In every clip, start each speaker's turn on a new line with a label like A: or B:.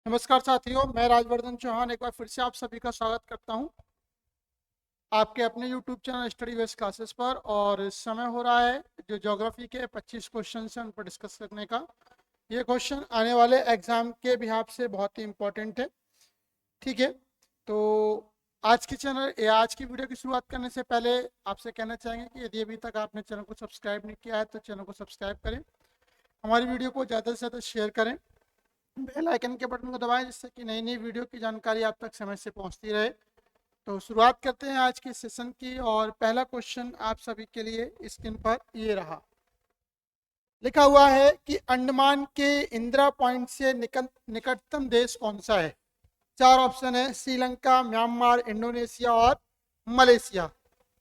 A: नमस्कार साथियों, मैं राजवर्धन चौहान एक बार फिर से आप सभी का स्वागत करता हूं आपके अपने YouTube channel study base classes पर। और समय हो रहा है जो ज्योग्राफी के 25 क्वेश्चन हैं उन पर डिस्कस करने का। ये क्वेश्चन आने वाले एग्जाम के बिहाफ से बहुत ही इम्पोर्टेंट है। ठीक है, तो आज की वीडियो की शुरुआत करने से पहले आपसे कहना चाहेंगे कि यदि अभी तक आपने चैनल को सब्सक्राइब नहीं किया है तो चैनल को सब्सक्राइब करें, हमारी वीडियो को ज़्यादा से ज़्यादा शेयर करें, बेल आइकन के बटन को दबाएं जिससे कि नई नई वीडियो की जानकारी आप तक समय से पहुंचती रहे। तो शुरुआत करते हैं आज के सेशन की। और पहला क्वेश्चन आप सभी के लिए स्क्रीन पर ये रहा। लिखा हुआ है कि अंडमान के इंदिरा पॉइंट से निकटतम देश कौन सा है। चार ऑप्शन है, श्रीलंका, म्यांमार, इंडोनेशिया और मलेशिया।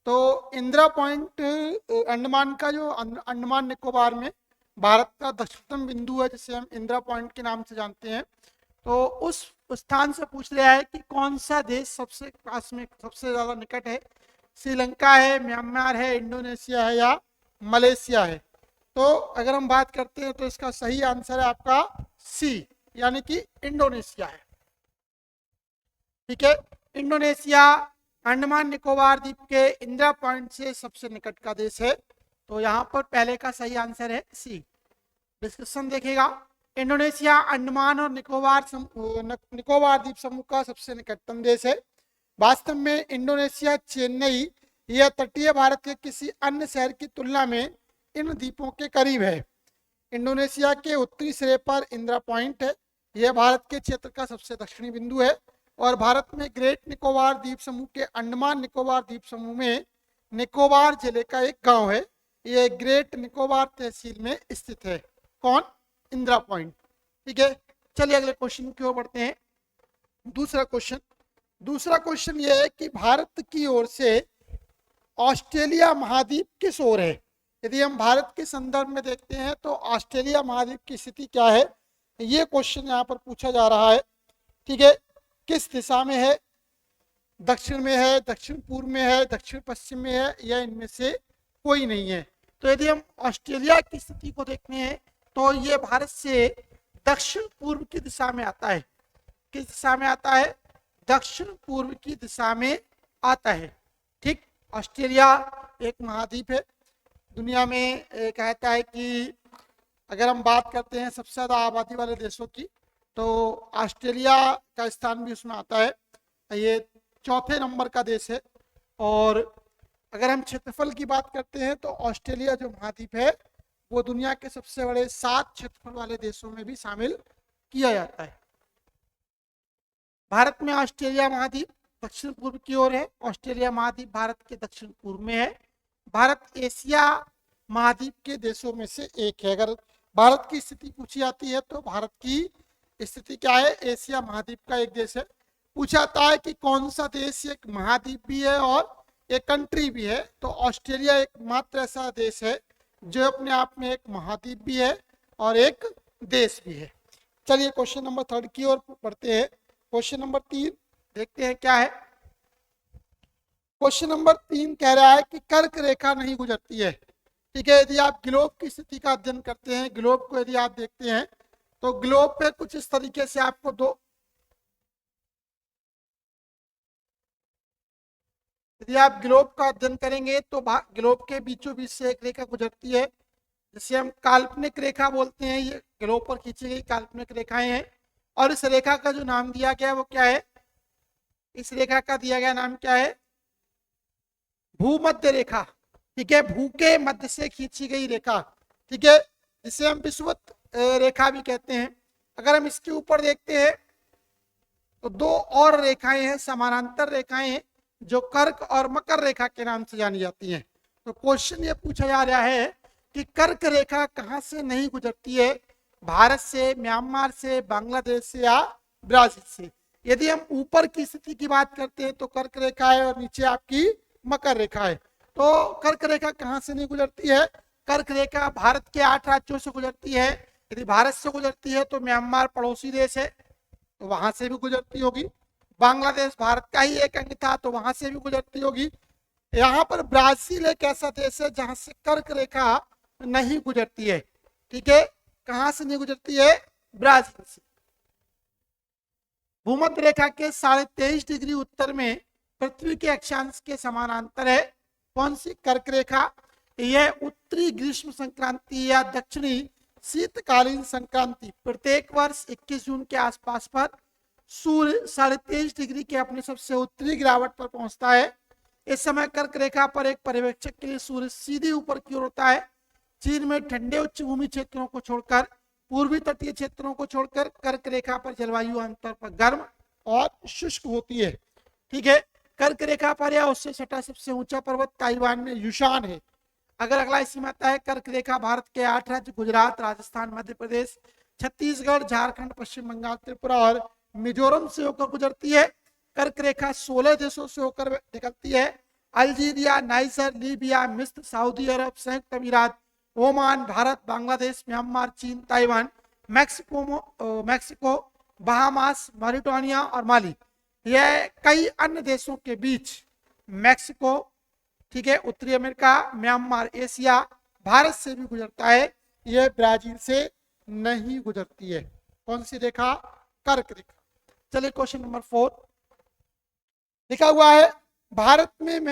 A: तो इंदिरा पॉइंट अंडमान का जो अंडमान निकोबार में भारत का दक्षिणतम बिंदु है, जिसे हम इंदिरा पॉइंट के नाम से जानते हैं। तो उस स्थान से पूछ रहा है कि कौन सा देश सबसे पास में, सबसे ज़्यादा निकट है। श्रीलंका है, म्यांमार है, इंडोनेशिया है या मलेशिया है। तो अगर हम बात करते हैं तो इसका सही आंसर है आपका सी, यानी कि इंडोनेशिया है। ठीक है, इंडोनेशिया अंडमान निकोबार द्वीप के इंदिरा पॉइंट से सबसे निकट का देश है। तो यहाँ पर पहले का सही आंसर है सी। डिस्क्रिप्शन देखिएगा, इंडोनेशिया अंडमान और निकोबार द्वीप समूह का सबसे निकटतम देश है। वास्तव में इंडोनेशिया चेन्नई या तटीय भारत के किसी अन्य शहर की तुलना में इन द्वीपों के करीब है। इंडोनेशिया के उत्तरी सिरे पर इंदिरा पॉइंट है। यह भारत के क्षेत्र का सबसे दक्षिणी बिंदु है और भारत में ग्रेट निकोबार द्वीप समूह के अंडमान निकोबार द्वीप समूह में निकोबार जिले का एक गांव है। यह ग्रेट निकोबार तहसील में स्थित है। कौन? इंदिरा पॉइंट। ठीक है, चलिए अगले क्वेश्चन की ओर बढ़ते हैं। दूसरा क्वेश्चन यह है कि भारत की ओर से ऑस्ट्रेलिया महाद्वीप किस ओर है। यदि हम भारत के संदर्भ में देखते हैं तो ऑस्ट्रेलिया महाद्वीप की स्थिति क्या है, ये क्वेश्चन यहाँ पर पूछा जा रहा है। ठीक है, किस दिशा में है, दक्षिण में है, दक्षिण पूर्व में है, दक्षिण पश्चिम में है या इनमें से कोई नहीं है। तो यदि हम ऑस्ट्रेलिया की स्थिति को देखते हैं तो ये भारत से दक्षिण पूर्व की दिशा में आता है। किस दिशा में आता है? दक्षिण पूर्व की दिशा में आता है। ठीक, ऑस्ट्रेलिया एक महाद्वीप है। दुनिया में कहता है कि अगर हम बात करते हैं सबसे ज़्यादा आबादी वाले देशों की तो ऑस्ट्रेलिया का स्थान भी उसमें आता है। ये चौथे नंबर का देश है। और अगर हम क्षेत्रफल की बात करते हैं तो ऑस्ट्रेलिया जो महाद्वीप है वो दुनिया के सबसे बड़े 7 क्षेत्रफल वाले देशों में भी शामिल किया जाता है। भारत में ऑस्ट्रेलिया महाद्वीप दक्षिण पूर्व की ओर है। ऑस्ट्रेलिया महाद्वीप भारत के दक्षिण पूर्व में है। भारत एशिया महाद्वीप के देशों में से एक है। अगर भारत की स्थिति पूछी जाती है तो भारत की स्थिति क्या है? एशिया महाद्वीप का एक देश है। पूछा जाता है कि कौन सा देश एक महाद्वीप भी है और एक कंट्री भी है, तो ऑस्ट्रेलिया एकमात्र ऐसा देश है जो अपने आप में एक महाद्वीप भी है और एक देश भी है। चलिए क्वेश्चन नंबर 3 की ओर बढ़ते हैं। क्वेश्चन नंबर 3 देखते हैं क्या है। क्वेश्चन नंबर 3 कह रहा है कि कर्क रेखा नहीं गुजरती है। ठीक है, यदि आप ग्लोब की स्थिति का अध्ययन करते हैं, ग्लोब को यदि आप देखते हैं तो ग्लोब पे कुछ इस तरीके से आपको यदि आप ग्लोब का अध्ययन करेंगे तो ग्लोब के बीचों बीच से एक रेखा गुजरती है जिसे हम काल्पनिक रेखा बोलते हैं। ये ग्लोब पर खींची गई काल्पनिक रेखाएं हैं। और इस रेखा का जो नाम दिया गया वो क्या है? इस रेखा का दिया गया नाम क्या है? भूमध्य रेखा। ठीक है, भू के मध्य से खींची गई रेखा। ठीक है, जिसे हम विषुवत रेखा भी कहते हैं। अगर हम इसके ऊपर देखते हैं तो 2 और रेखाएं हैं, समानांतर रेखाएं हैं जो कर्क और मकर रेखा के नाम से जानी जाती हैं। तो क्वेश्चन ये पूछा जा रहा है कि कर्क रेखा कहां से नहीं गुजरती है? भारत से, म्यांमार से, बांग्लादेश से या ब्राजील से। यदि हम ऊपर की स्थिति की बात करते हैं तो कर्क रेखा है और नीचे आपकी मकर रेखा है। तो कर्क रेखा कहां से नहीं गुजरती है? कर्क रेखा भारत के 8 राज्यों से गुजरती है। यदि भारत से गुजरती है तो म्यांमार पड़ोसी देश है तो वहां से भी गुजरती होगी। बांग्लादेश भारत का ही एक अंग था तो वहां से भी गुजरती होगी। यहाँ पर ब्राजील एक ऐसा देश है जहां से कर्क रेखा नहीं गुजरती है। ठीक है, कहां से नहीं गुजरती है? ब्राजील से। भूमध्य रेखा के 23.5 डिग्री उत्तर में पृथ्वी के अक्षांश के समानांतर है। कौन सी? कर्क रेखा। यह उत्तरी ग्रीष्म संक्रांति या दक्षिणी शीतकालीन संक्रांति प्रत्येक वर्ष 21 जून के आसपास पर सूर्य 23.5 डिग्री के अपने सबसे उत्तरी गिरावट पर पहुंचता है। इस समय कर्क रेखा पर एक पर्यवेक्षक के लिए सूर्य सीधे ऊपर की ओर होता है। चीन में ठंडे उच्च भूमि क्षेत्रों को छोड़कर, पूर्वी तटीय क्षेत्रों को छोड़कर कर्क रेखा पर जलवायु आमतौर पर गर्म और शुष्क होती है। ठीक है, कर्क रेखा पर या उससे सटा सबसे ऊंचा पर्वत ताइवान में युशान है। अगर अगला सीमा आता है, कर्क रेखा भारत के 8 राज्य गुजरात, राजस्थान, मध्य प्रदेश, छत्तीसगढ़, झारखंड, पश्चिम बंगाल, त्रिपुरा और मिजोरम से होकर गुजरती है। कर्क रेखा 16 देशों से होकर निकलती है। अल्जीरिया, नाइजर, लीबिया, मिस्र, सऊदी अरब, संयुक्त अमीरात, ओमान, भारत, बांग्लादेश, म्यांमार, चीन, ताइवान, मैक्सिको, बहामास, मॉरिटानिया और माली, यह कई अन्य देशों के बीच मैक्सिको, ठीक है, उत्तरी अमेरिका, म्यांमार, एशिया, भारत से भी गुजरता है। यह ब्राजील से नहीं गुजरती है। कौन सी रेखा? कर्क रेखा। चलिए क्वेश्चन नंबर 4 लिखा हुआ है, भारत में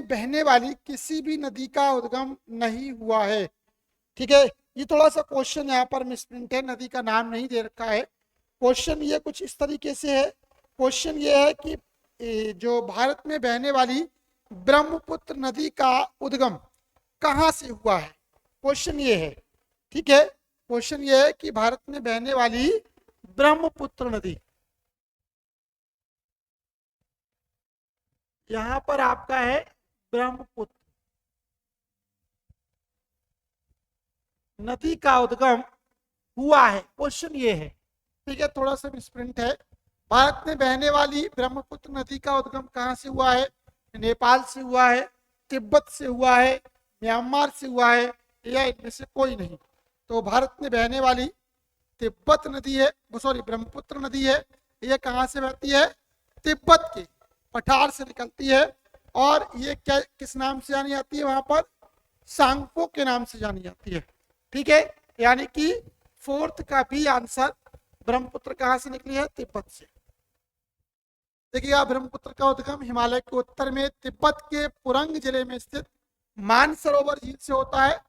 A: बहने वाली किसी भी नदी का उद्गम नहीं हुआ है। ठीक है, ये थोड़ा सा क्वेश्चन यहाँ पर मिसप्रिंट है, नदी का नाम नहीं दे रखा है। क्वेश्चन ये कुछ इस तरीके से है। क्वेश्चन ये है कि जो भारत में बहने वाली ब्रह्मपुत्र नदी का उद्गम कहाँ से हुआ है, क्वेश्चन ये है। ठीक है, क्वेश्चन ये है कि भारत में बहने वाली ब्रह्मपुत्र नदी, यहां पर आपका है ब्रह्मपुत्र नदी का उद्गम हुआ है, क्वेश्चन ये है। ठीक है, थोड़ा सा मिसप्रिंट है। भारत में बहने वाली ब्रह्मपुत्र नदी का उद्गम कहाँ से हुआ है? नेपाल से हुआ है, तिब्बत से हुआ है, म्यांमार से हुआ है, या इनमें से कोई नहीं। तो भारत में बहने वाली तिब्बत नदी है, ब्रह्मपुत्र नदी है। यह कहाँ से बहती है? तिब्बत के पठार से निकलती है। और ये क्या, किस नाम से जानी जाती है? वहां पर सांगपो के नाम से जानी जाती है। ठीक है, यानी कि 4th का भी आंसर, ब्रह्मपुत्र कहाँ से निकली है? तिब्बत से। देखिएगा, ब्रह्मपुत्र का उद्गम हिमालय के उत्तर में तिब्बत के पुरंग जिले में स्थित मानसरोवर झील से होता है,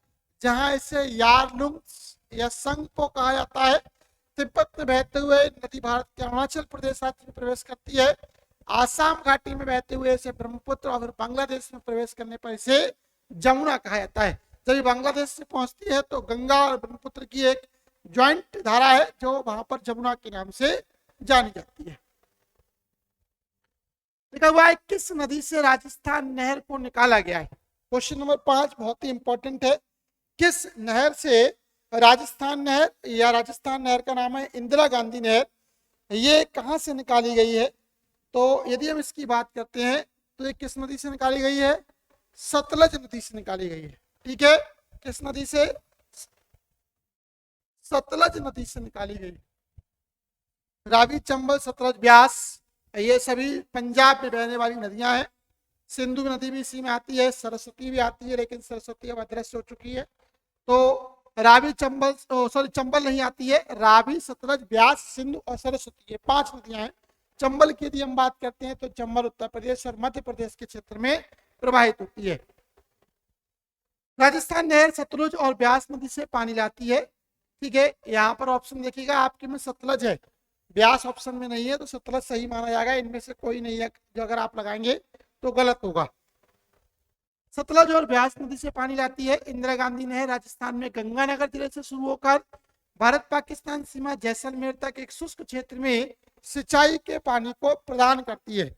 A: जहां इसे यारलुंग या संगपो कहा जाता है। तिब्बत में बहते हुए नदी भारत के अरुणाचल प्रदेश राज्य में प्रवेश करती है। आसाम घाटी में बहते हुए इसे ब्रह्मपुत्र और बांग्लादेश में प्रवेश करने पर इसे जमुना कहा जाता है। जब बांग्लादेश से पहुंचती है तो गंगा और ब्रह्मपुत्र की एक ज्वाइंट धारा है, जो वहां पर जमुना के नाम से जानी जाती है। लिखा हुआ है, किस नदी से राजस्थान नहर को निकाला गया है? क्वेश्चन नंबर 5 बहुत ही इंपॉर्टेंट है। किस नहर से राजस्थान नहर, या राजस्थान नहर का नाम है इंदिरा गांधी नहर, ये कहां से निकाली गई है? तो यदि हम इसकी बात करते हैं तो ये किस नदी से निकाली गई है? सतलज नदी से निकाली गई है। ठीक है, किस नदी से? सतलज नदी से निकाली गई। रावी, चंबल, सतलज, ब्यास, ये सभी पंजाब में बहने वाली नदियां हैं। सिंधु नदी भी इसी में आती है, सरस्वती भी आती है, लेकिन सरस्वती अब अदृश्य हो चुकी है। तो रावी, चंबल, चंबल नहीं आती है। रावी, सतलज, ब्यास, सिंधु और सरस्वती, ये 5 नदियां हैं। चंबल की यदि हम बात करते हैं तो चंबल उत्तर प्रदेश और मध्य प्रदेश के क्षेत्र में प्रवाहित होती है। राजस्थान नहर सतलुज और ब्यास नदी से पानी लाती है। ठीक है, यहाँ पर ऑप्शन देखिएगा आपके में सतलज है, ब्यास ऑप्शन में नहीं है, तो सतलज सही माना जाएगा। इनमें से कोई नहीं है जो अगर आप लगाएंगे तो गलत होगा। सतलज और ब्यास नदी से पानी लाती है। इंदिरा गांधी नहर राजस्थान में गंगानगर जिले से शुरू होकर भारत पाकिस्तान सीमा जैसलमेर तक एक शुष्क क्षेत्र में सिंचाई के पानी को प्रदान करती है।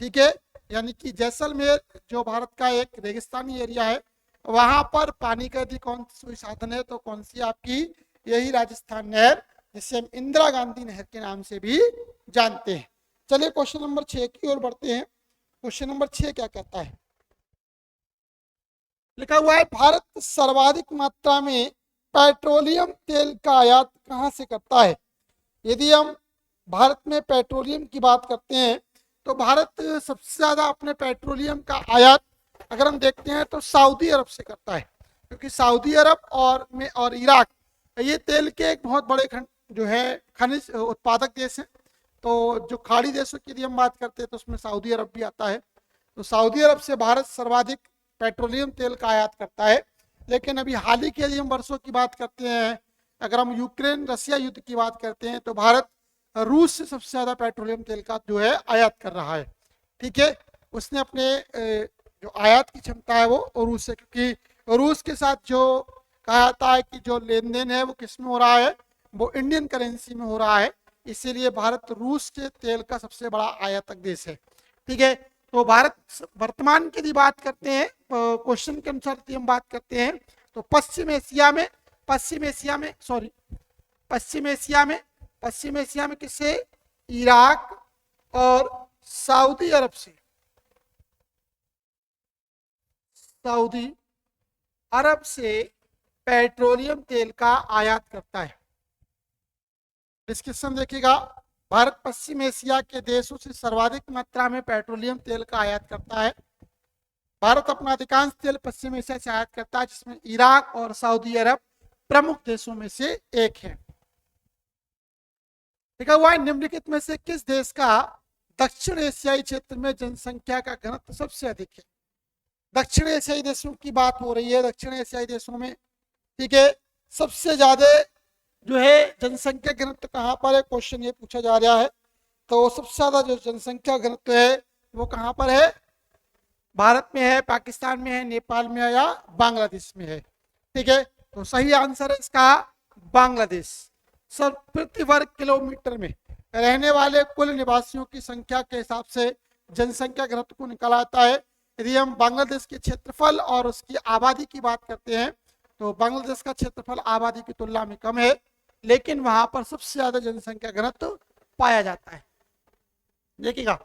A: ठीक है, यानी कि जैसलमेर जो भारत का एक रेगिस्तानी एरिया है, वहां पर पानी का यदि कौन सी साधन है तो कौन सी? आपकी यही राजस्थान नहर, जिसे हम इंदिरा गांधी नहर के नाम से भी जानते हैं। चलिए क्वेश्चन नंबर 6 की ओर बढ़ते हैं। क्वेश्चन नंबर 6 क्या कहता है? लिखा हुआ है, भारत सर्वाधिक मात्रा में पेट्रोलियम तेल का आयात कहां से करता है? यदि हम भारत में पेट्रोलियम की बात करते हैं तो भारत सबसे ज्यादा अपने पेट्रोलियम का आयात अगर हम देखते हैं तो सऊदी अरब से करता है, क्योंकि सऊदी अरब और इराक ये तेल के एक बहुत बड़े जो है खनिज उत्पादक देश है। तो जो खाड़ी देशों की यदि हम बात करते हैं तो उसमें सऊदी अरब भी आता है। तो सऊदी अरब से भारत सर्वाधिक पेट्रोलियम तेल का आयात करता है। लेकिन अभी हाल ही के यदि हम वर्षों की बात करते हैं, अगर हम यूक्रेन रसिया युद्ध की बात करते हैं, तो भारत रूस से सबसे ज़्यादा पेट्रोलियम तेल का जो है आयात कर रहा है। ठीक है, उसने अपने जो आयात की क्षमता है वो रूस से, क्योंकि रूस के साथ जो कहा जाता है कि जो लेन देन है वो किस में हो रहा है, वो इंडियन करेंसी में हो रहा है। इसीलिए भारत रूस के तेल का सबसे बड़ा आयातक देश है। ठीक है, तो भारत वर्तमान की यदि बात करते हैं, क्वेश्चन के अनुसार यदि हम बात करते हैं, तो पश्चिम एशिया में किससे, इराक और सऊदी अरब से पेट्रोलियम तेल का आयात करता है। डिस्क्रिप्शन देखिएगा, भारत पश्चिम एशिया के देशों से सर्वाधिक मात्रा में पेट्रोलियम तेल का आयात करता है। भारत अपना अधिकांश तेल पश्चिम एशिया से आयात करता है, जिसमें इराक और सऊदी अरब प्रमुख देशों में से एक है। लिखा हुआ है, निम्नलिखित में से किस देश का दक्षिण एशियाई क्षेत्र में जनसंख्या का घनत्व सबसे अधिक है। दक्षिण एशियाई देशों की बात हो रही है। दक्षिण एशियाई देशों में, ठीक है, सबसे ज्यादा जो है जनसंख्या घनत्व कहाँ पर है, क्वेश्चन ये पूछा जा रहा है। तो सबसे ज्यादा जो जनसंख्या घनत्व है वो कहाँ पर है, भारत में है, पाकिस्तान में है, नेपाल में है या बांग्लादेश में है। ठीक है, तो सही आंसर है इसका बांग्लादेश। सर प्रति वर्ग किलोमीटर में रहने वाले कुल निवासियों की संख्या के हिसाब से जनसंख्या घनत्व को निकाला जाता है। यदि हम बांग्लादेश के क्षेत्रफल और उसकी आबादी की बात करते हैं, तो बांग्लादेश का क्षेत्रफल आबादी की तुलना में कम है, लेकिन वहां पर सबसे ज्यादा जनसंख्या घनत्व पाया जाता है। देखिएगा,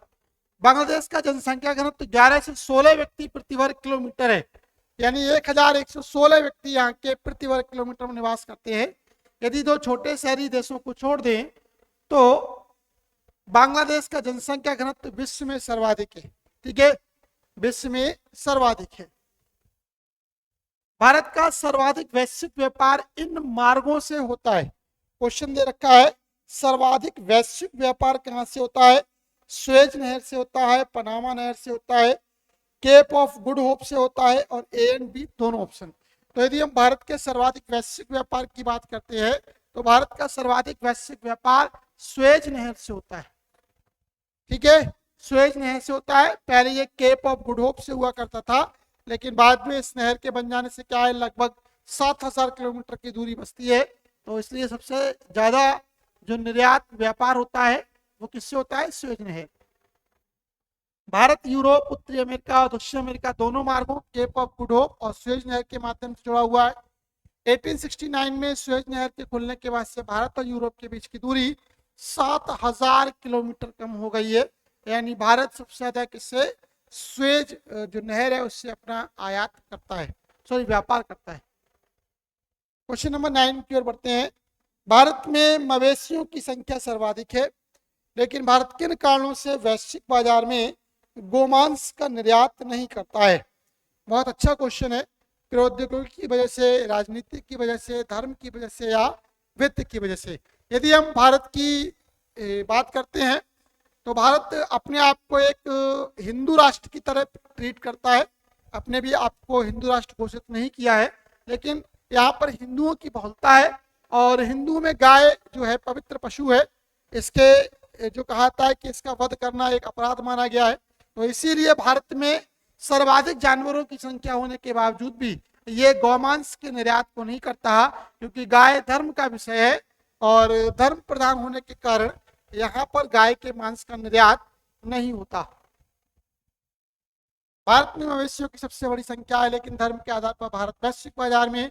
A: बांग्लादेश का जनसंख्या घनत्व 11 से 16 व्यक्ति प्रति वर्ग किलोमीटर है, यानी 1116 व्यक्ति यहाँ के प्रति वर्ग किलोमीटर में निवास करते हैं। यदि दो छोटे शहरी देशों को छोड़ दें तो बांग्लादेश का जनसंख्या घनत्व विश्व में सर्वाधिक है। ठीक है, विश्व में सर्वाधिक है। भारत का सर्वाधिक वैश्विक व्यापार इन मार्गों से होता है। क्वेश्चन दे रखा है, सर्वाधिक वैश्विक व्यापार कहां से होता है, स्वेज नहर से होता है, पनामा नहर से होता है, केप ऑफ गुड होप से होता है, और ए एंड बी दोनों ऑप्शन। तो यदि हम भारत के सर्वाधिक वैश्विक व्यापार की बात करते हैं, तो भारत का सर्वाधिक वैश्विक व्यापार स्वेज नहर से होता है। ठीक है, स्वेज नहर से होता है। पहले ये केप ऑफ गुड होप से हुआ करता था, लेकिन बाद में इस नहर के बन जाने से क्या है, लगभग 7000 किलोमीटर की दूरी बचती है। तो इसलिए सबसे ज्यादा जो निर्यात व्यापार होता है वो किससे होता है, स्वेज नहर। भारत यूरोप, उत्तरी अमेरिका और दक्षिण अमेरिका दोनों मार्गों केप ऑफ गुड होप और स्वेज नहर के माध्यम से जुड़ा हुआ है। 1869 में स्वेज नहर के खुलने के बाद से भारत और यूरोप के बीच की दूरी 7000 किलोमीटर कम हो गई है। यानी भारत सबसे ज्यादा किससे, स्वेज जो नहर है उससे अपना आयात करता है, सॉरी व्यापार करता है। क्वेश्चन नंबर 9 की ओर बढ़ते हैं। भारत में मवेशियों की संख्या सर्वाधिक है, लेकिन भारत किन कारणों से वैश्विक बाजार में गोमांस का निर्यात नहीं करता है। बहुत अच्छा क्वेश्चन है। प्रौद्योगिकी की वजह से, राजनीति की वजह से, धर्म की वजह से या वित्त की वजह से। यदि हम भारत की बात करते हैं तो भारत अपने आप को एक हिंदू राष्ट्र की तरह ट्रीट करता है। अपने भी आप को हिंदू राष्ट्र घोषित नहीं किया है, लेकिन यहाँ पर हिंदुओं की बहुलता है और हिंदुओं में गाय जो है पवित्र पशु है। इसके जो कहा जाता है कि इसका वध करना एक अपराध माना गया है। तो इसीलिए भारत में सर्वाधिक जानवरों की संख्या होने के बावजूद भी ये गौमांस के निर्यात को नहीं करता, क्योंकि गाय धर्म का विषय है और धर्म प्रधान होने के कारण यहाँ पर गाय के मांस का निर्यात नहीं होता। भारत में मवेशियों की सबसे बड़ी संख्या है, लेकिन धर्म के आधार पर भारत वैश्विक बाजार में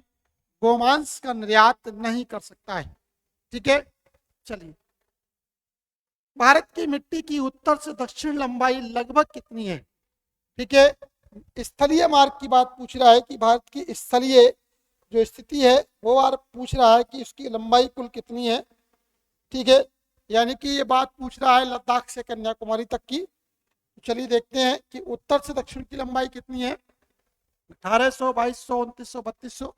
A: गोमांस का निर्यात नहीं कर सकता है। ठीक है, चलिए, भारत की मिट्टी की उत्तर से दक्षिण लंबाई लगभग कितनी है। ठीक है, स्थलीय मार्ग की बात पूछ रहा है कि भारत की स्थलीय जो स्थिति है वो बार पूछ रहा है कि उसकी लंबाई कुल कितनी है। ठीक है, यानी कि ये बात पूछ रहा है लद्दाख से कन्याकुमारी तक की। चलिए देखते हैं कि उत्तर से दक्षिण की लंबाई कितनी है। 1800, 2200, 2900, 3200,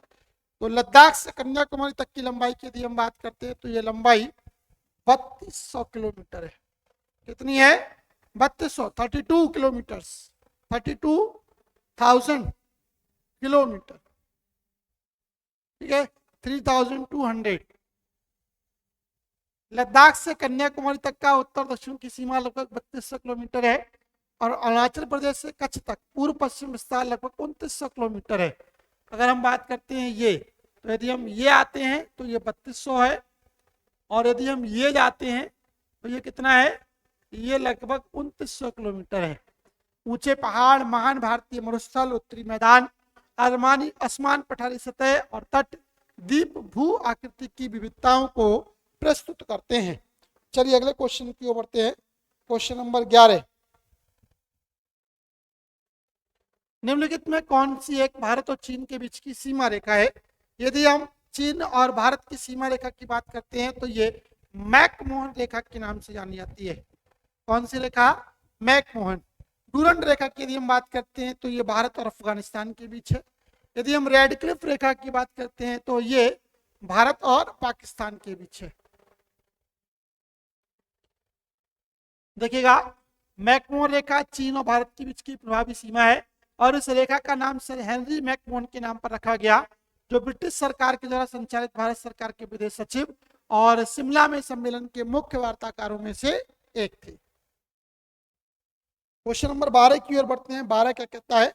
A: तो लद्दाख से कन्याकुमारी तक की लंबाई की यदि हम बात करते हैं तो ये लंबाई 3200 किलोमीटर है। कितनी है? 3200, 32 किलोमीटर, 32,000 किलोमीटर, ठीक है, 3200। लद्दाख से कन्याकुमारी तक का उत्तर दक्षिण की सीमा लगभग 3200 किलोमीटर है और अरुणाचल प्रदेश से कच्छ तक पूर्व पश्चिम विस्तार लगभग 2900 किलोमीटर है। अगर हम बात करते हैं ये, तो यदि हम ये आते हैं तो ये 3200 है और यदि हम ये जाते हैं तो ये कितना है? ये लगभग 2900 किलोमीटर है। ऊंचे पहाड़, महान भारतीय मरुस्थल, उत्तरी मैदान, आसमानी आसमान, पठारी सतह और तट द्वीप भू आकृति की विविधताओं को प्रस्तुत करते हैं। चलिए अगले क्वेश्चन की ओर बढ़ते हैं। क्वेश्चन नंबर 11, निम्नलिखित में कौन सी एक भारत और चीन के बीच की सीमा रेखा है? यदि हम चीन और भारत की सीमा रेखा की बात करते हैं तो ये मैकमोहन रेखा के नाम से जानी जाती है। कौन सी रेखा? मैकमोहन। डूरंड रेखा की यदि हम बात करते हैं तो ये भारत और अफगानिस्तान के बीच है। यदि हम रेडक्लिफ रेखा की बात करते हैं तो ये भारत और पाकिस्तान के बीच है। देखिएगा, मैकमोहन रेखा चीन और भारत के बीच की प्रभावी सीमा है और इस रेखा का नाम सर हेनरी मैकमोहन के नाम पर रखा गया, जो ब्रिटिश सरकार के द्वारा संचालित भारत सरकार के विदेश सचिव और शिमला में सम्मेलन के मुख्य वार्ताकारों में से एक थे। क्वेश्चन नंबर 12 की ओर बढ़ते हैं। 12 क्या कहता है?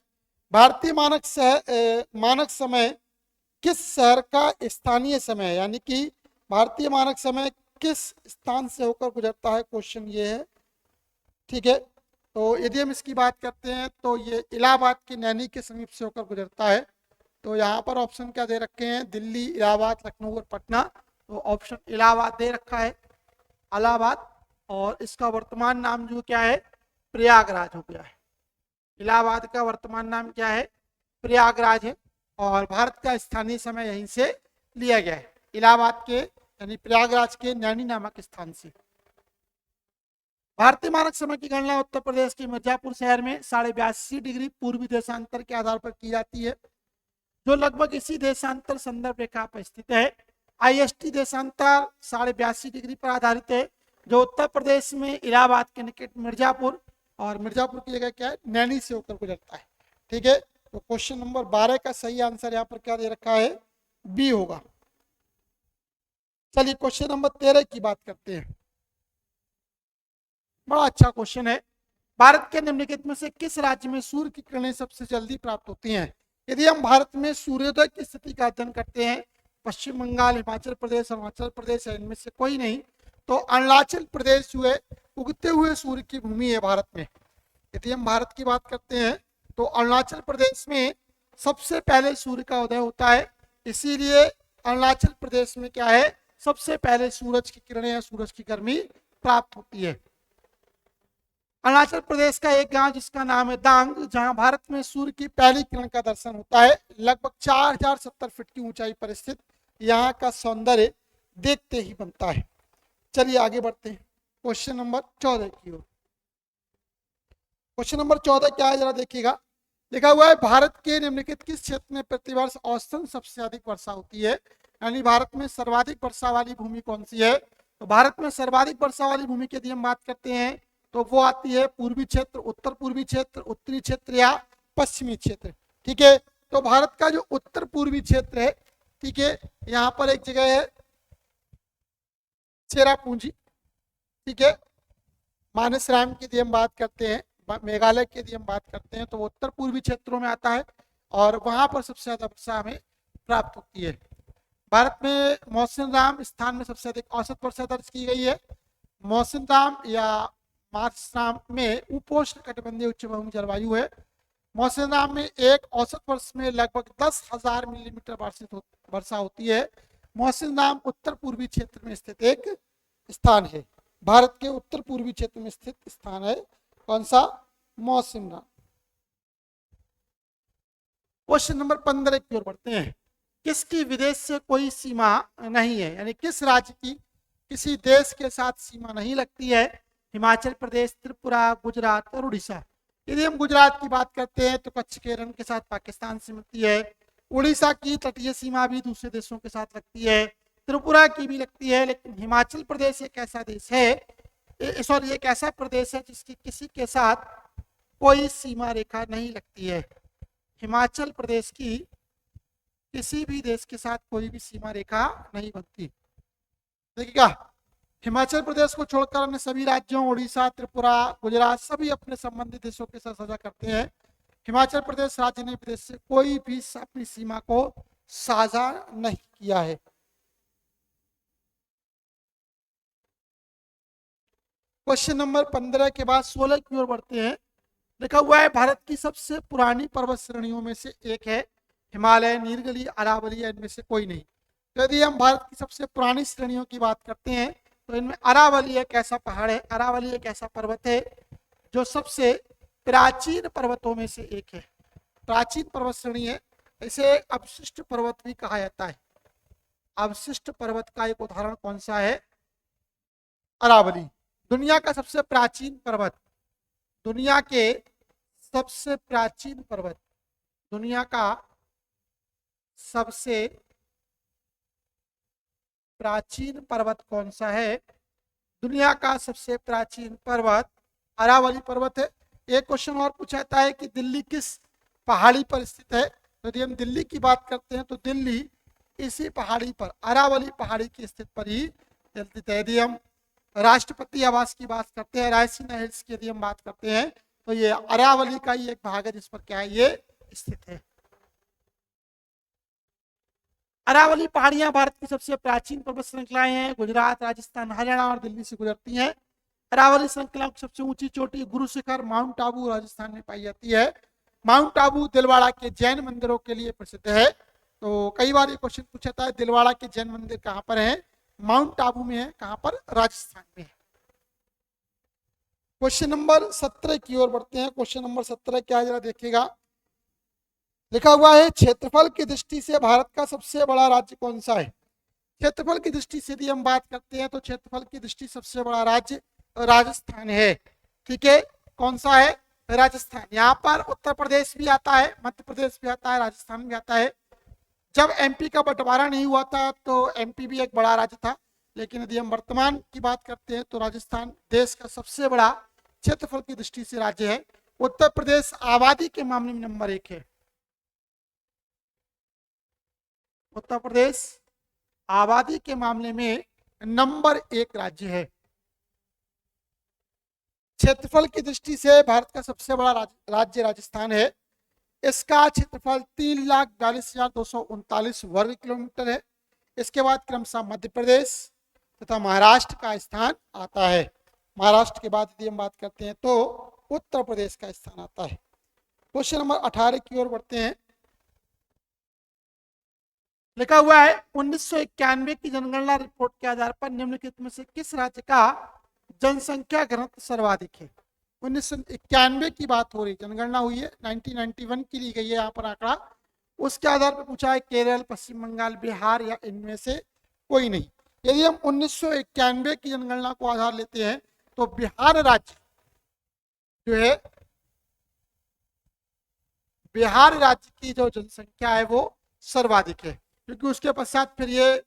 A: भारतीय मानक समय किस शहर का स्थानीय समय है, यानी कि भारतीय मानक समय किस स्थान से होकर गुजरता है? क्वेश्चन ये है, ठीक है। तो यदि हम इसकी बात करते हैं तो ये इलाहाबाद के नैनी के समीप से होकर गुजरता है। तो यहाँ पर ऑप्शन क्या दे रखे हैं? दिल्ली, इलाहाबाद, लखनऊ और पटना। तो ऑप्शन इलाहाबाद दे रखा है, इलाहाबाद, और इसका वर्तमान नाम जो क्या है? प्रयागराज हो गया है। इलाहाबाद का वर्तमान नाम क्या है? प्रयागराज है और भारत का स्थानीय समय यहीं से लिया गया है, इलाहाबाद के यानी प्रयागराज के नैनी नामक स्थान से। भारतीय मानक समय की गणना उत्तर प्रदेश के मिर्जापुर शहर में 82.5 डिग्री पूर्वी देशांतर के आधार पर की जाती है, जो लगभग इसी देशांतर संदर्भ रेखा पर स्थित है। IST देशांतर 82.5 डिग्री पर आधारित है, जो उत्तर प्रदेश में इलाहाबाद के निकट मिर्जापुर, और मिर्जापुर की जगह क्या है? नैनी से होकर गुजरता है, ठीक है। तो क्वेश्चन नंबर 12 का सही आंसर यहाँ पर क्या दे रखा है? बी होगा। चलिए क्वेश्चन नंबर 13 की बात करते हैं। बड़ा अच्छा क्वेश्चन है। भारत के निम्नलिखित में से किस राज्य में सूर्य की किरणें सबसे जल्दी प्राप्त होती हैं? यदि हम भारत में सूर्योदय की स्थिति का अध्ययन करते हैं, पश्चिम बंगाल, हिमाचल प्रदेश, अरुणाचल प्रदेश है, इनमें से कोई नहीं, तो अरुणाचल प्रदेश जो है उगते हुए सूर्य की भूमि है भारत में। यदि हम भारत की बात करते हैं तो अरुणाचल प्रदेश में सबसे पहले सूर्य का उदय होता है, इसीलिए अरुणाचल प्रदेश में क्या है? सबसे पहले सूरज की किरणें या सूरज की गर्मी प्राप्त होती है। अरुणाचल प्रदेश का एक गांव जिसका नाम है दांग, जहां भारत में सूर्य की पहली किरण का दर्शन होता है, लगभग 4070 फीट की ऊंचाई पर स्थित यहाँ का सौंदर्य देखते ही बनता है। चलिए आगे बढ़ते हैं क्वेश्चन नंबर 14 की ओर। क्वेश्चन नंबर 14 क्या है जरा देखिएगा। लिखा हुआ है, भारत के निम्नलिखित किस क्षेत्र में प्रतिवर्ष औसतन सबसे अधिक वर्षा होती है? यानी भारत में सर्वाधिक वर्षा वाली भूमि कौन सी है? तो भारत में सर्वाधिक वर्षा वाली भूमि की यदि हम बात करते हैं तो वो आती है पूर्वी क्षेत्र, उत्तर पूर्वी क्षेत्र, उत्तरी क्षेत्र या पश्चिमी क्षेत्र, ठीक है। तो भारत का जो उत्तर पूर्वी क्षेत्र है, ठीक है, यहाँ पर एक जगह है चेरापूंजी, ठीक है, मानसराम की यदि हम बात करते हैं, मेघालय की यदि हम बात करते हैं तो वो उत्तर पूर्वी क्षेत्रों में आता है और वहां पर सबसे ज्यादा वर्षा हमें प्राप्त होती है। भारत में मौसिनराम स्थान में सबसे अधिक औसत वर्षा दर्ज की गई है। मौसिनराम या मार्सराम में उपोष्ण कटिबंधीय उच्च भूमि जलवायु है। मौसिनराम में एक औसत वर्ष में लगभग 10,000 मिलीमीटर वर्षा होती है। मौसिनराम उत्तर पूर्वी क्षेत्र में स्थित एक स्थान है, भारत के उत्तर पूर्वी क्षेत्र में स्थित स्थान है। कौन सा? मौसिनराम। क्वेश्चन नंबर 15 की ओर बढ़ते हैं। किसकी विदेश से कोई सीमा नहीं है, यानी किस राज्य की किसी देश के साथ सीमा नहीं लगती है? हिमाचल प्रदेश, त्रिपुरा, गुजरात और उड़ीसा। यदि हम गुजरात की बात करते हैं तो कच्छ के रण के साथ पाकिस्तान से मिलती है। उड़ीसा की तटीय सीमा भी दूसरे देशों के साथ लगती है, त्रिपुरा की भी लगती है, लेकिन हिमाचल प्रदेश एक ऐसा देश है, सॉरी एक ऐसा प्रदेश है जिसकी किसी के साथ कोई सीमा रेखा नहीं लगती है। हिमाचल प्रदेश की किसी भी देश के साथ कोई भी सीमा रेखा नहीं बनती। देखिएगा, हिमाचल प्रदेश को छोड़कर अन्य सभी राज्यों उड़ीसा, त्रिपुरा, गुजरात सभी अपने संबंधित देशों के साथ साझा करते हैं। हिमाचल प्रदेश राज्य ने प्रदेश से कोई भी अपनी सीमा को साझा नहीं किया है। क्वेश्चन नंबर 15 के बाद 16 की ओर बढ़ते हैं। लिखा हुआ है भारत की सबसे पुरानी पर्वत श्रेणियों में से एक है हिमालय, नीलगिरी, अरावली, इनमें से कोई नहीं। तो यदि हम भारत की सबसे पुरानी श्रेणियों की बात करते हैं तो इनमें अरावली एक ऐसा पहाड़ है, अरावली एक ऐसा पर्वत है जो सबसे प्राचीन पर्वतों में से एक है। प्राचीन पर्वत श्रेणी है, इसे अवशिष्ट पर्वत भी कहा जाता है। अवशिष्ट पर्वत का एक उदाहरण कौन सा है? अरावली। दुनिया का सबसे प्राचीन पर्वत, दुनिया के सबसे प्राचीन पर्वत, दुनिया का सबसे प्राचीन पर्वत कौन सा है? दुनिया का सबसे प्राचीन पर्वत अरावली पर्वत है। एक क्वेश्चन और पूछा जाता है कि दिल्ली किस पहाड़ी पर स्थित है? तो यदि हम दिल्ली की बात करते हैं तो दिल्ली इसी पहाड़ी पर, अरावली पहाड़ी की स्थिति पर ही स्थित है। यदि हम राष्ट्रपति आवास की बात करते हैं, रायसीना हिल्स की यदि हम बात करते हैं तो ये अरावली का ही एक भाग है जिस पर क्या है, ये स्थित है। अरावली पहाड़ियां भारत की सबसे प्राचीन पर्वत श्रृंखलाएं हैं। गुजरात, राजस्थान, हरियाणा और दिल्ली से गुजरती हैं। अरावली श्रृंखला की सबसे ऊंची चोटी गुरु शिखर माउंट आबू राजस्थान में पाई जाती है। माउंट आबू दिलवाड़ा के जैन मंदिरों के लिए प्रसिद्ध है। तो कई बार ये क्वेश्चन पूछा था, दिलवाड़ा के जैन मंदिर कहाँ पर है? माउंट आबू में है। कहाँ पर? राजस्थान में है। क्वेश्चन नंबर 17 की ओर बढ़ते हैं। क्वेश्चन नंबर 17 क्या है जरा देखिएगा। लिखा हुआ है क्षेत्रफल की दृष्टि से भारत का सबसे बड़ा राज्य कौन सा है? क्षेत्रफल की दृष्टि से यदि हम बात करते हैं तो क्षेत्रफल की दृष्टि सबसे बड़ा राज्य राजस्थान है। ठीक है, कौन सा है? राजस्थान। यहाँ पर उत्तर प्रदेश भी आता है, मध्य प्रदेश भी आता है, राजस्थान भी आता है। जब एमपी का बंटवारा नहीं हुआ था तो एमपी भी एक बड़ा राज्य था, लेकिन यदि हम वर्तमान की बात करते हैं तो राजस्थान देश का सबसे बड़ा क्षेत्रफल की दृष्टि से राज्य है। उत्तर प्रदेश आबादी के मामले में नंबर 1 है। उत्तर प्रदेश आबादी के मामले में नंबर 1 राज्य है। क्षेत्रफल की दृष्टि से भारत का सबसे बड़ा राज्य राजस्थान है। इसका क्षेत्रफल 3,42,239 वर्ग किलोमीटर है। इसके बाद क्रमशः मध्य प्रदेश तथा महाराष्ट्र का स्थान आता है। महाराष्ट्र के बाद यदि हम बात करते हैं तो उत्तर प्रदेश का स्थान आता है। क्वेश्चन नंबर 18 की ओर बढ़ते हैं। लिखा हुआ है 1991 की जनगणना रिपोर्ट के आधार पर निम्नलिखित में से किस राज्य का जनसंख्या घनत्व सर्वाधिक है? 1991 की बात हो रही, जनगणना हुई है 1991 की ली गई है यहाँ पर आंकड़ा। उसके आधार पर पूछा है केरल, पश्चिम बंगाल, बिहार या इनमें से कोई नहीं। यदि हम 1991 की जनगणना को आधार लेते हैं तो बिहार राज्य जो है, बिहार राज्य की जो जनसंख्या है वो सर्वाधिक है, क्योंकि उसके पश्चात फिर ये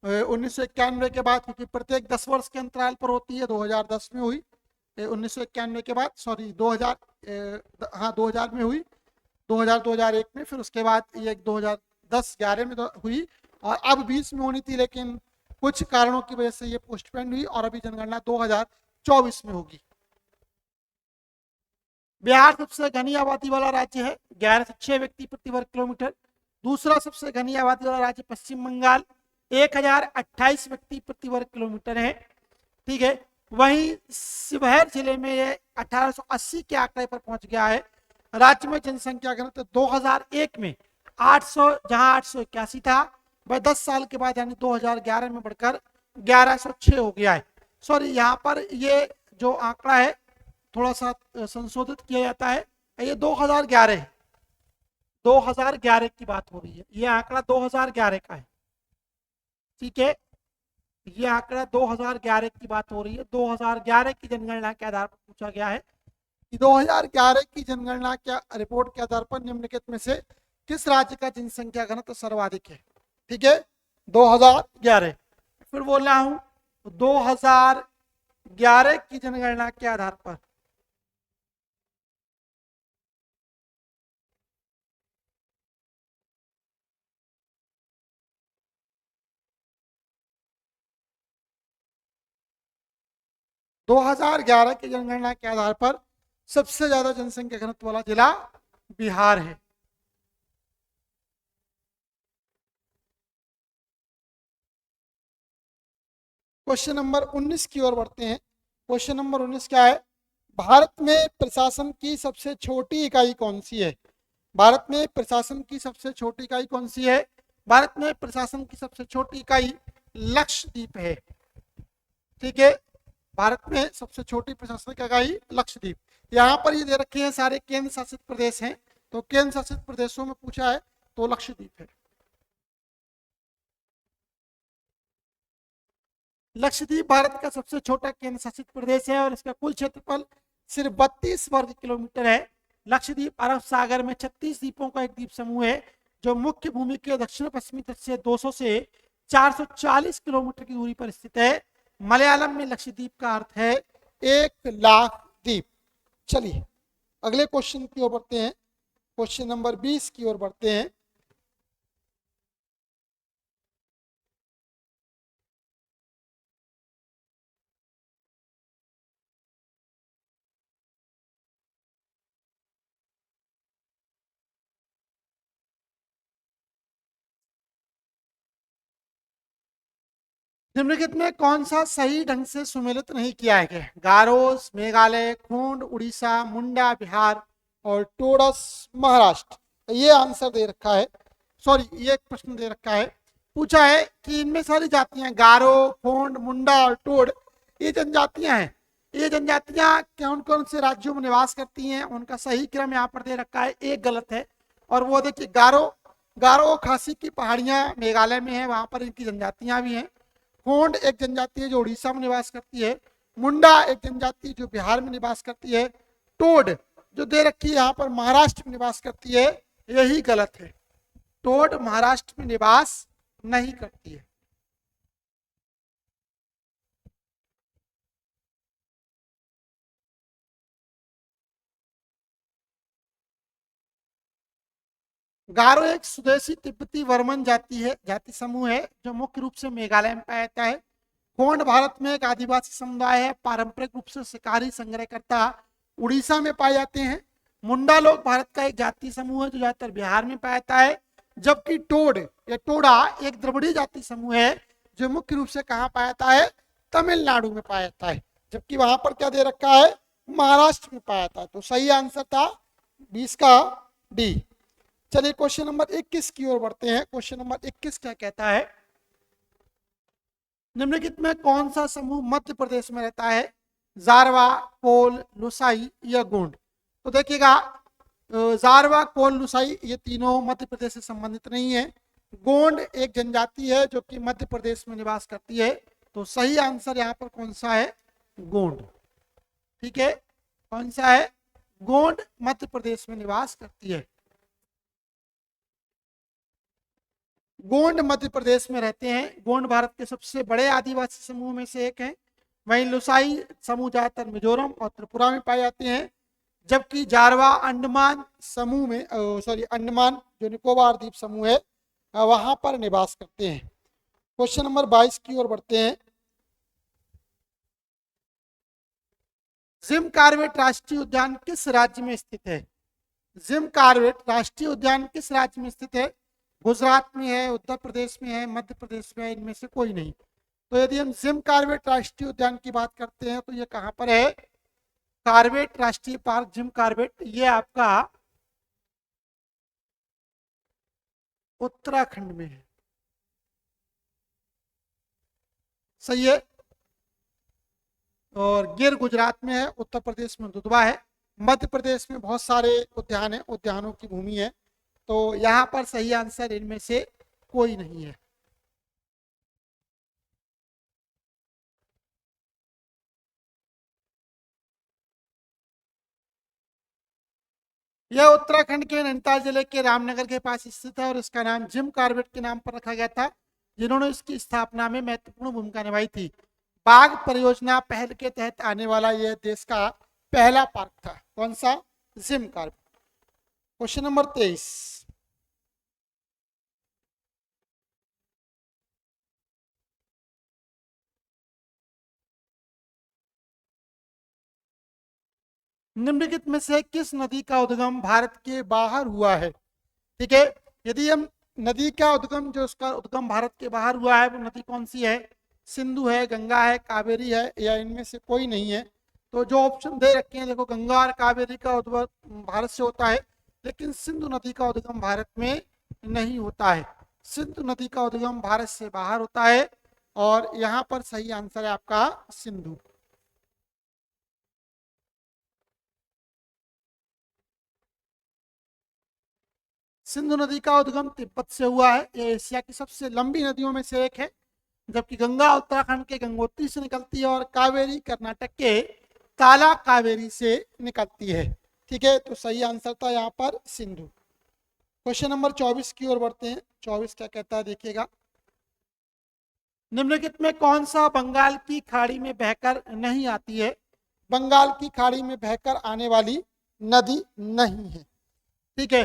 A: 1991 के बाद, क्योंकि प्रत्येक 10 वर्ष के अंतराल पर होती है, 2010 में हुई, 1991 के बाद, सॉरी 2000 में हुई, 2001 में, फिर उसके बाद ये 2010-11 में हुई और अब 20 में होनी थी, लेकिन कुछ कारणों की वजह से ये पोस्टपोन हुई और अभी जनगणना 2024 में होगी। बिहार सबसे घनी आबादी वाला राज्य है, 11 से 6 व्यक्ति प्रति वर्ग किलोमीटर। दूसरा सबसे घनी आबादी वाला राज्य पश्चिम बंगाल, 1028 व्यक्ति प्रति वर्ग किलोमीटर है। ठीक है, वहीं शिवहर जिले में ये 1880 के आंकड़े पर पहुंच गया है। राज्य में जनसंख्या घनत्व 2001 में 800, जहां 881 था, वह 10 साल के बाद यानी 2011 में बढ़कर 1106 हो गया है। सॉरी, यहाँ पर ये जो आंकड़ा है थोड़ा सा संशोधित किया जाता है, ये 2011 है, 2011 की बात हो रही है, ये आंकड़ा 2011 का है। ठीक है, ये आंकड़ा 2011 की बात हो रही है। 2011 की जनगणना के आधार पर पूछा गया है कि 2011 की जनगणना क्या रिपोर्ट के आधार पर निम्नलिखित में से किस राज्य का जनसंख्या घनत्व सर्वाधिक है? ठीक है, 2011। फिर बोल रहा हूं 2011 की जनगणना के आधार पर 2011 की जनगणना के आधार पर सबसे ज्यादा जनसंख्या घनत्व वाला जिला बिहार है। क्वेश्चन नंबर 19 की ओर बढ़ते हैं। क्वेश्चन नंबर 19 क्या है? भारत में प्रशासन की सबसे छोटी इकाई कौन सी है? भारत में प्रशासन की सबसे छोटी इकाई कौन सी है? भारत में प्रशासन की सबसे छोटी इकाई लक्षद्वीप है। ठीक है, भारत में सबसे छोटी प्रशासनिक इकाई लक्षद्वीप। यहाँ पर ये दे रखे हैं सारे केंद्र शासित प्रदेश हैं, तो केंद्र शासित प्रदेशों में पूछा है तो लक्षद्वीप है। लक्षद्वीप भारत का सबसे छोटा केंद्र शासित प्रदेश है और इसका कुल क्षेत्रफल सिर्फ 32 वर्ग किलोमीटर है। लक्षद्वीप अरब सागर में 36 द्वीपों का एक द्वीप समूह है जो मुख्य भूमि के दक्षिण पश्चिमी तट से 200 से 440 किलोमीटर की दूरी पर स्थित है। मलयालम में लक्षद्वीप का अर्थ है 1,00,000 द्वीप। चलिए अगले क्वेश्चन की ओर बढ़ते हैं। क्वेश्चन नंबर 20 की ओर बढ़ते हैं। निम्नलिखित में कौन सा सही ढंग से सुमेलित नहीं किया है? गारो मेघालय, खूंड उड़ीसा, मुंडा बिहार और टोडस महाराष्ट्र। ये आंसर दे रखा है, सॉरी ये एक प्रश्न दे रखा है। पूछा है कि इनमें सारी जातियां गारो, खोंड, मुंडा और टोड ये जनजातियां हैं। ये जनजातियां कौन कौन से राज्यों में निवास करती हैं? उनका सही क्रम यहाँ पर दे रखा है, एक गलत है। और वो देखिए गारो, गारो खासी की पहाड़ियां मेघालय में है, वहां पर इनकी जनजातियां भी हैं। खोंड एक जनजाति है जो उड़ीसा में निवास करती है। मुंडा एक जनजाति जो बिहार में निवास करती है। टोड जो दे रखी है यहाँ पर महाराष्ट्र में निवास करती है, यही गलत है। टोड महाराष्ट्र में निवास नहीं करती है। गारो एक स्वदेशी तिब्बती वर्मन जाति है, जाति समूह है जो मुख्य रूप से मेघालय में पाया जाता है। खोंड भारत में एक आदिवासी समुदाय है, पारंपरिक रूप से शिकारी संग्रहकर्ता उड़ीसा में पाए जाते हैं। मुंडा लोग भारत का एक जाति समूह है जो ज्यादातर बिहार में पाया जाता है। जबकि टोड या टोडा एक द्रविड़ीय जाति समूह है जो मुख्य रूप से कहाँ पाया जाता है? तमिलनाडु में पाया जाता है। जबकि वहां पर क्या दे रखा है? महाराष्ट्र में पाया जाता है। तो सही आंसर था 20 का डी। चलिए क्वेश्चन नंबर 21 की ओर बढ़ते हैं। क्वेश्चन नंबर 21 क्या कहता है? निम्नलिखित में कौन सा समूह मध्य प्रदेश में रहता है? जारवा, कोल, लुसाई या गोंड। तो देखिएगा जारवा, कोल, लुसाई ये तीनों मध्य प्रदेश से संबंधित नहीं है। गोंड एक जनजाति है जो कि मध्य प्रदेश में निवास करती है। तो सही आंसर यहाँ पर कौन सा है? गोंड। ठीक है, कौन सा है? गोंड मध्य प्रदेश में निवास करती है। गोंड मध्य प्रदेश में रहते हैं। गोंड भारत के सबसे बड़े आदिवासी समूह में से एक है। वहीं लुसाई समूह ज्यादातर मिजोरम और त्रिपुरा में पाए जाते हैं। जबकि जारवा अंडमान समूह में, सॉरी अंडमान जो निकोबार द्वीप समूह है वहां पर निवास करते हैं। क्वेश्चन नंबर 22 की ओर बढ़ते हैं। जिम कॉर्बेट राष्ट्रीय उद्यान किस राज्य में स्थित है? जिम कॉर्बेट राष्ट्रीय उद्यान किस राज्य में स्थित है? गुजरात में है, उत्तर प्रदेश में है, मध्य प्रदेश में है, इनमें से कोई नहीं। तो यदि हम जिम कॉर्बेट राष्ट्रीय उद्यान की बात करते हैं तो ये कहां पर है? कॉर्बेट राष्ट्रीय पार्क, जिम कॉर्बेट, ये आपका उत्तराखंड में है। सही है। और गिर गुजरात में है, उत्तर प्रदेश में दुधवा है, मध्य प्रदेश में बहुत सारे उद्यान है, उद्यानों की भूमि है। तो यहाँ पर सही आंसर इनमें से कोई नहीं है। यह उत्तराखंड के नैनीताल जिले के रामनगर के पास स्थित है और इसका नाम जिम कॉर्बेट के नाम पर रखा गया था, जिन्होंने इसकी स्थापना में महत्वपूर्ण भूमिका निभाई थी। बाघ परियोजना पहल के तहत आने वाला यह देश का पहला पार्क था। कौन सा? Jim Corbett. क्वेश्चन नंबर 23, निम्नलिखित में से किस नदी का उद्गम भारत के बाहर हुआ है? ठीक है, यदि हम नदी का उद्गम, जो उसका उद्गम भारत के बाहर हुआ है, वो नदी कौन सी है? सिंधु है, गंगा है, कावेरी है, या इनमें से कोई नहीं है? तो जो ऑप्शन दे रखे हैं, देखो गंगा और कावेरी का उद्गम भारत से होता है, लेकिन सिंधु नदी का उद्गम भारत में नहीं होता है। सिंधु नदी का उद्गम भारत से बाहर होता है और यहाँ पर सही आंसर है आपका सिंधु। सिंधु नदी का उद्गम तिब्बत से हुआ है। यह एशिया की सबसे लंबी नदियों में से एक है, जबकि गंगा उत्तराखंड के गंगोत्री से निकलती है और कावेरी कर्नाटक के ताला कावेरी से निकलती है। ठीक है, तो सही आंसर था यहाँ पर सिंधु। क्वेश्चन नंबर 24 की ओर बढ़ते हैं। 24 क्या कहता है, देखिएगा। निम्नलिखित में कौन सा बंगाल की खाड़ी में बहकर नहीं आती है? बंगाल की खाड़ी में बहकर आने वाली नदी नहीं है। ठीक है,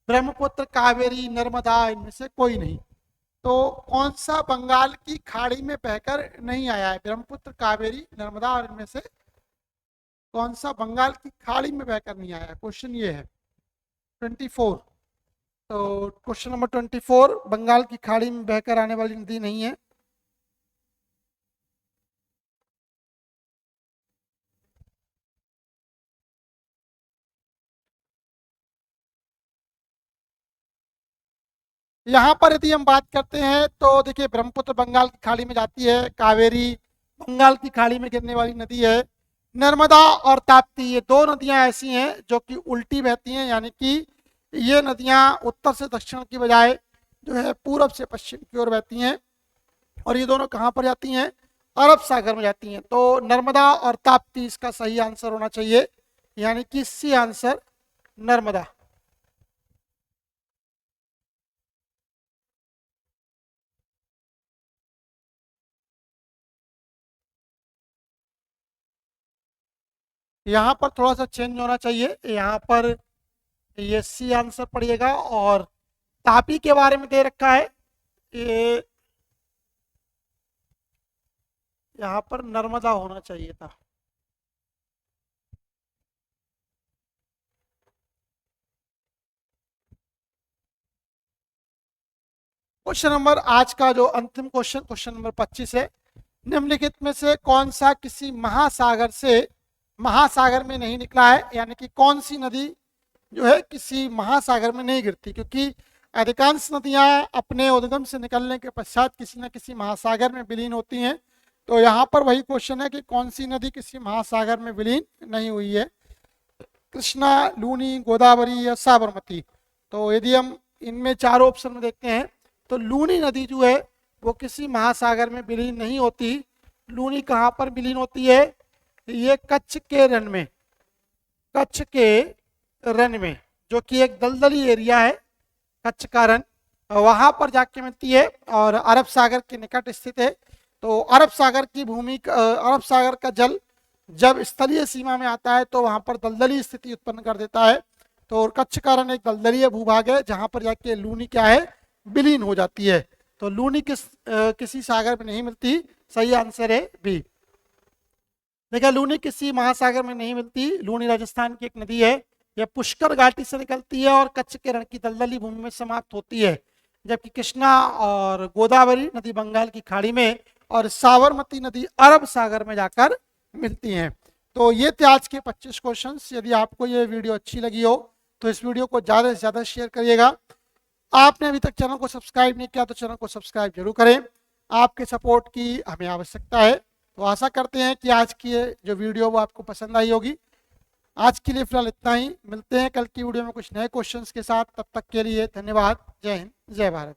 A: ब्रह्मपुत्र, कावेरी, नर्मदा, इनमें से कोई नहीं। तो कौन सा बंगाल की खाड़ी में बहकर नहीं आया है? ब्रह्मपुत्र, कावेरी, नर्मदा, और इनमें से कौन सा बंगाल की खाड़ी में बहकर नहीं आया? क्वेश्चन ये है 24। तो क्वेश्चन नंबर 24, बंगाल की खाड़ी में बहकर आने वाली नदी नहीं है। यहाँ पर यदि हम बात करते हैं तो देखिए, ब्रह्मपुत्र बंगाल की खाड़ी में जाती है, कावेरी बंगाल की खाड़ी में गिरने वाली नदी है, नर्मदा और ताप्ती ये दो नदियां ऐसी हैं जो कि उल्टी बहती हैं, यानी कि ये नदियां उत्तर से दक्षिण की बजाय जो है पूरब से पश्चिम की ओर बहती हैं, और ये दोनों कहाँ पर जाती हैं? अरब सागर में जाती हैं। तो नर्मदा और ताप्ती इसका सही आंसर होना चाहिए, यानी कि सी आंसर नर्मदा। यहाँ पर थोड़ा सा चेंज होना चाहिए, यहाँ पर ये सी आंसर पड़ेगा, और तापी के बारे में दे रखा है, ये यहाँ पर नर्मदा होना चाहिए था। क्वेश्चन नंबर, आज का जो अंतिम क्वेश्चन, क्वेश्चन नंबर 25 है। निम्नलिखित में से कौन सा किसी महासागर में नहीं निकला है? यानी कि कौन सी नदी जो है किसी महासागर में नहीं गिरती? क्योंकि अधिकांश नदियां अपने उद्गम से निकलने के पश्चात किसी न किसी महासागर में विलीन होती हैं। तो यहाँ पर वही क्वेश्चन है कि कौन सी नदी किसी महासागर में विलीन नहीं हुई है? कृष्णा, लूनी, गोदावरी या साबरमती? तो यदि हम इनमें चारों ऑप्शन में देखते हैं तो लूनी नदी जो है वो किसी महासागर में विलीन नहीं होती। लूनी कहाँ पर विलीन होती है? ये कच्छ के रण में, कच्छ के रण में, जो कि एक दलदली एरिया है, कच्छ का रण, वहां पर जाके मिलती है और अरब सागर के निकट स्थित है। तो अरब सागर की भूमि, अरब सागर का जल जब स्थलीय सीमा में आता है तो वहां पर दलदली स्थिति उत्पन्न कर देता है। तो कच्छ का रण एक दलदलीय भूभाग है जहां पर जाके लूनी क्या है? विलीन हो जाती है। तो लूनी किसी सागर में नहीं मिलती, सही आंसर है बी। देखिए, लूनी किसी महासागर में नहीं मिलती। लूनी राजस्थान की एक नदी है, यह पुष्कर घाटी से निकलती है और कच्छ के रण की दलदली भूमि में समाप्त होती है, जबकि कृष्णा और गोदावरी नदी बंगाल की खाड़ी में और साबरमती नदी अरब सागर में जाकर मिलती हैं। तो ये थे आज के 25 क्वेश्चंस। यदि आपको ये वीडियो अच्छी लगी हो तो इस वीडियो को ज़्यादा से ज़्यादा शेयर करिएगा। आपने अभी तक चैनल को सब्सक्राइब नहीं किया तो चैनल को सब्सक्राइब जरूर करें। आपके सपोर्ट की हमें आवश्यकता है। तो आशा करते हैं कि आज की जो वीडियो वो आपको पसंद आई होगी। आज के लिए फिलहाल इतना ही, मिलते हैं कल की वीडियो में कुछ नए क्वेश्चंस के साथ। तब तक के लिए धन्यवाद। जय हिंद, जय भारत।